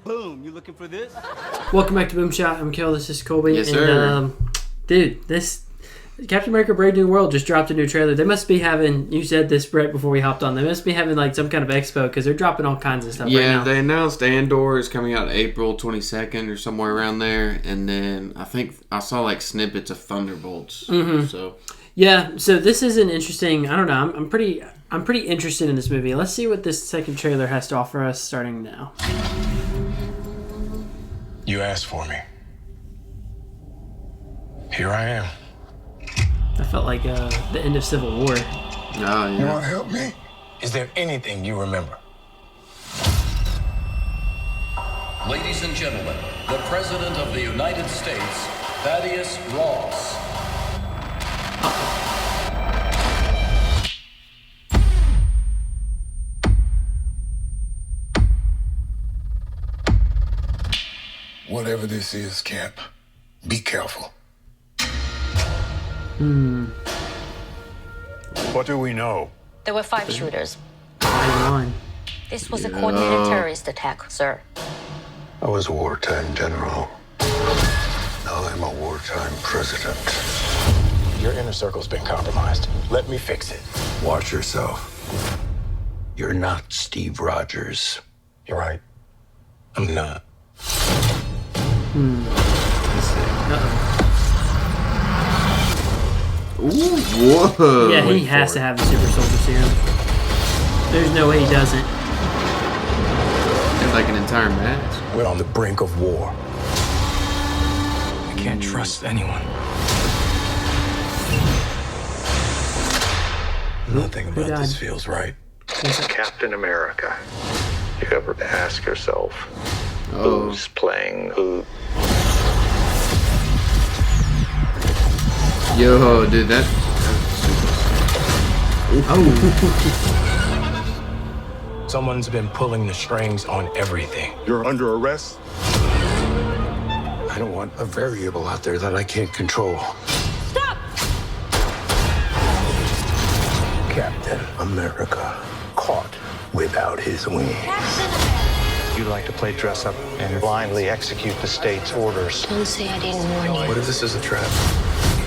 Boom, you looking for this? Welcome back to BoomShot. I'm Kel, this is Colby. Yes, sir. Dude, this Captain America Brave New World just dropped a new trailer. They must be having, you said this right before we hopped on, they must be having like some kind of expo because they're dropping all kinds of stuff right now. Yeah, they announced Andor is coming out April 22nd or somewhere around there. And then I think I saw like snippets of Thunderbolts. Mm-hmm. So yeah, so this is an interesting, I don't know, I'm pretty interested in this movie. Let's see what this second trailer has to offer us starting now. You asked for me. Here I am. I felt like the end of Civil War. oh, yeah. You want to help me? Is there anything you remember? Ladies and gentlemen, the President of the United States, Thaddeus Ross. Whatever this is, Cap, be careful. What do we know? There were 5 shooters. On. This was a coordinated terrorist attack, sir. I was a wartime general. Now I'm a wartime president. Your inner circle's been compromised. Let me fix it. Watch yourself. You're not Steve Rogers. You're right. I'm not. Ooh, whoa. Yeah, he has to have the super soldier serum. There's no way he doesn't. It's like an entire mask. We're on the brink of war. I can't trust anyone. Nothing about died? this feels right. Captain America. You ever ask yourself, Oh. who's playing who? Yo, dude, that Someone's been pulling the strings on everything. You're under arrest. I don't want a variable out there that I can't control. Stop! Captain America caught without his wings. You like to play dress up and blindly execute the state's orders. Don't say I didn't warn you. What if this is a trap?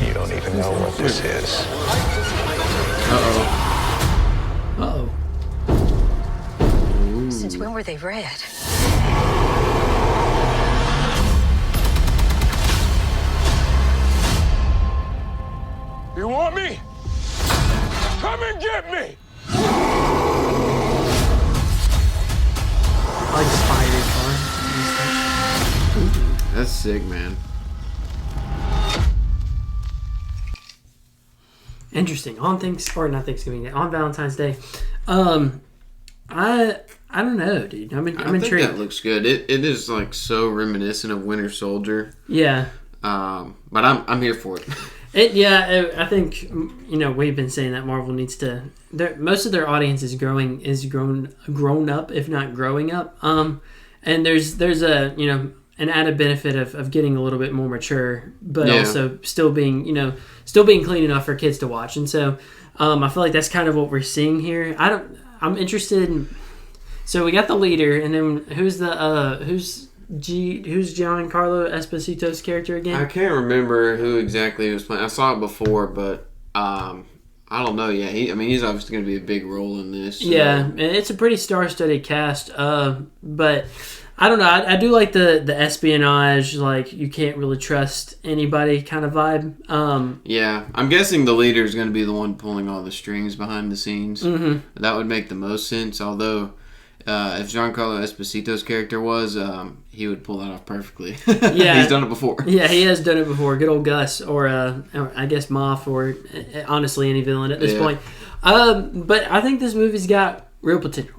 You don't even know what this is. Uh-oh. Since when were they red? You want me? Come and get me! I like the fiery car. that's sick, man. Interesting. On Thanksgiving Day, on Valentine's Day. I don't know, dude. I'm I think intrigued. that looks good. It is like so reminiscent of Winter Soldier. Yeah. But I'm here for it. I think we've been saying that Marvel needs to. Most of their audience is grown up, if not growing up. And there's a an added benefit of getting a little bit more mature, but also still being clean enough for kids to watch. And so I feel like that's kind of what we're seeing here. I'm interested in. So we got the leader, and then who's Giancarlo Esposito's character again? I can't remember who exactly he was playing. I saw it before, but I don't know. Yeah, he's obviously going to be a big role in this. So. Yeah, and it's a pretty star-studded cast. But I don't know. I do like the espionage, like you can't really trust anybody kind of vibe. Yeah, I'm guessing the leader is going to be the one pulling all the strings behind the scenes. Mm-hmm. That would make the most sense. Although, if Giancarlo Esposito's character was, he would pull that off perfectly. Yeah, he's done it before. Yeah, he has done it before. Good old Gus, or I guess Moff, or honestly any villain at this point. But I think this movie's got real potential.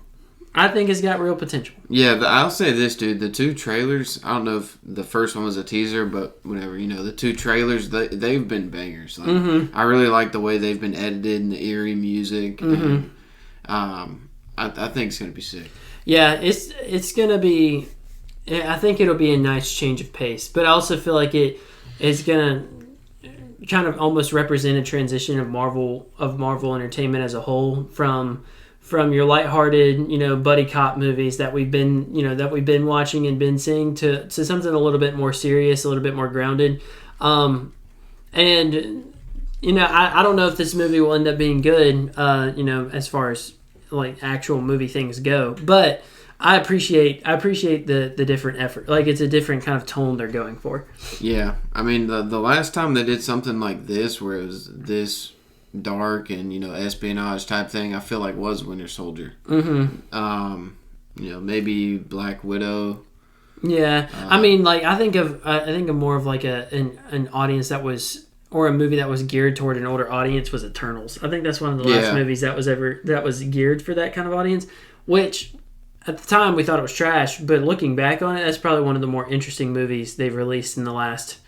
I think it's got real potential. Yeah, I'll say this, dude. The 2 trailers, I don't know if the first one was a teaser, but whatever, the 2 trailers, they've been bangers. Like, I really like the way they've been edited and the eerie music. And, I think it's going to be sick. Yeah, it's going to be... I think it'll be a nice change of pace. But I also feel like it is going to kind of almost represent a transition of Marvel Entertainment as a whole from from your lighthearted, buddy cop movies that we've been watching and been seeing to something a little bit more serious, a little bit more grounded. And I don't know if this movie will end up being good, as far as like actual movie things go, but I appreciate the different effort. Like, it's a different kind of tone they're going for. Yeah, I mean the last time they did something like this, where it was this dark and espionage type thing, I feel like was Winter Soldier. Mm-hmm. Maybe Black Widow. Yeah, I mean, like I think of more of like an audience that was, or a movie that was geared toward an older audience, was Eternals. I think that's one of the last movies that was geared for that kind of audience, which at the time we thought it was trash, but looking back on it, that's probably one of the more interesting movies they've released in the last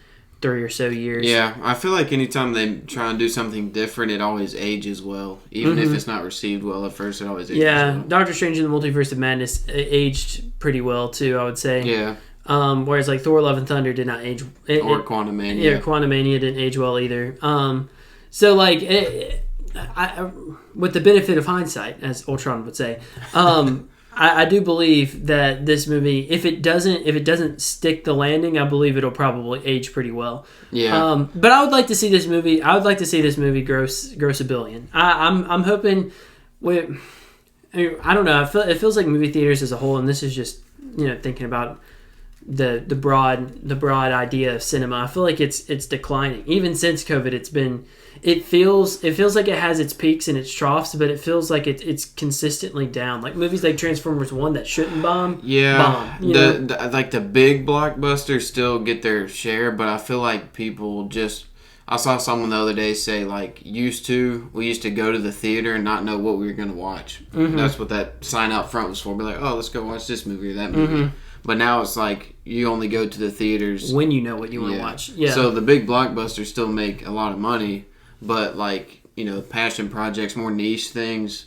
3 or so years. Yeah, I feel like anytime they try and do something different, it always ages well. Even if it's not received well at first, it always ages well. Doctor Strange in the Multiverse of Madness aged pretty well too, I would say. Yeah. Whereas like Thor: Love and Thunder did not age. Or Quantumania. Yeah, Quantumania didn't age well either. So like, with the benefit of hindsight, as Ultron would say, I do believe that this movie, if it doesn't stick the landing, I believe it'll probably age pretty well. Yeah. But I would like to see this movie. I would like to see this movie gross $1 billion. I'm hoping. I don't know. It feels like movie theaters as a whole, and this is just thinking about the broad idea of cinema. I feel like it's declining. Even since COVID, it feels like it has its peaks and its troughs, but it feels like it's consistently down. Like movies like Transformers 1 that shouldn't bomb. Like the big blockbusters still get their share, but I feel like people just. I saw someone the other day say, like, we used to go to the theater and not know what we were going to watch. Mm-hmm. That's what that sign out front was for. Be like, oh, let's go watch this movie or that movie. Mm-hmm. But now it's like you only go to the theaters when you know what you want to watch. Yeah. So the big blockbusters still make a lot of money, but like passion projects, more niche things,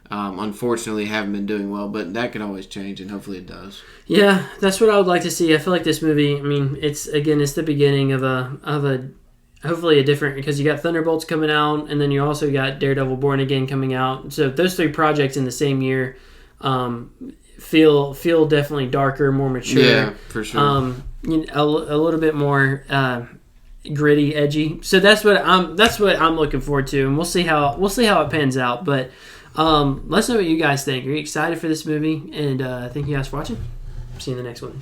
unfortunately haven't been doing well. But that could always change, and hopefully it does. Yeah, that's what I would like to see. I feel like this movie. I mean, it's the beginning of a hopefully a different, because you got Thunderbolts coming out, and then you also got Daredevil Born Again coming out. So those 3 projects in the same year. Feel definitely darker, more mature. Yeah, for sure. A little bit more gritty, edgy. So that's what I'm looking forward to, and we'll see how it pans out. But let's know what you guys think. Are you excited for this movie? And thank you guys for watching. See you in the next one.